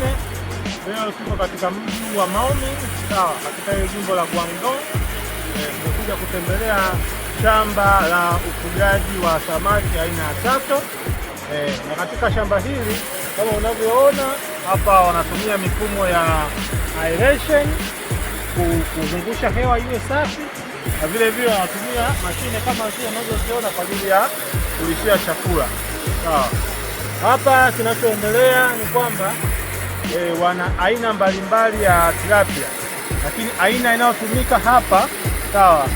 nyingine. Leo tuko katika mji wa Maoming, sawa, katika ile jimbo la Guangdong. Tumekuja kutembelea shamba la ufugaji wa samaki aina ya sato. Na katika shamba hili kama unavyoona hapa, wanatumia mifumo ya aeration kuzungusha hewa iwe safi, na vile vile wanatumia mashine kama zile unazoziona kwa ajili ya kulishia chakula. Sawa. Hapa kinachoendelea ni kwamba wana aina mbalimbali ya tilapia, lakini aina inayotumika hapa, sawa,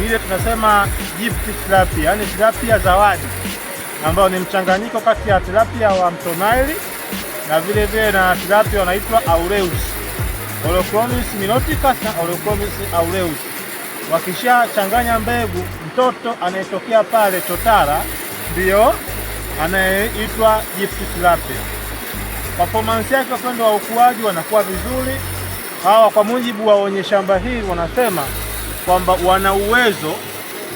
ile tunasema gift tilapia, yani tilapia zawadi, ambao ni mchanganyiko kati ya tilapia wa Mto Nile na vile vile na tilapia wanaitwa aureus, Holochromis niloticus na Holochromis aureus. Wakishachanganya mbegu, mtoto anayetokea pale chotara ndio anayeitwa gift tilapia. Performance yake upande wa ukuaji wanakuwa vizuri. Hawa kwa mujibu wa wenye shamba hili wanasema kwamba wana uwezo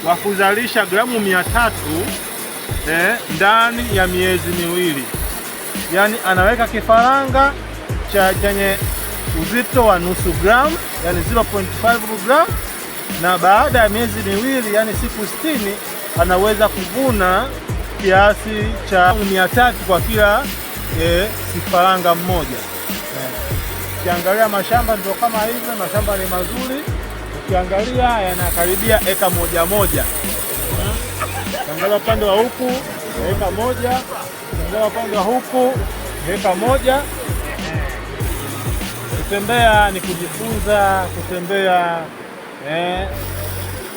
wa kuzalisha gramu 300 ndani ya miezi miwili. Yaani anaweka kifaranga chenye uzito wa nusu gramu, yani 0.5 gramu, na baada ya miezi miwili, yani siku 60, anaweza kuvuna kiasi cha 300 kwa kila kifaranga mmoja. Ukiangalia mashamba ndio kama hivyo, mashamba ni mazuri. Ukiangalia yanakaribia eka moja. Ukiangalia upande wa huku eka moja, ukiangalia upande wa huku eka moja. Kutembea ni kujifunza, kutembea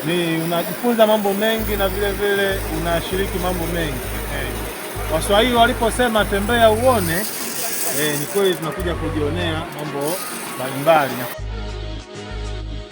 ni unajifunza mambo mengi, na vile vile unashiriki mambo mengi. Waswahili waliposema tembea uone, ni kweli tunakuja kujionea mambo mbalimbali.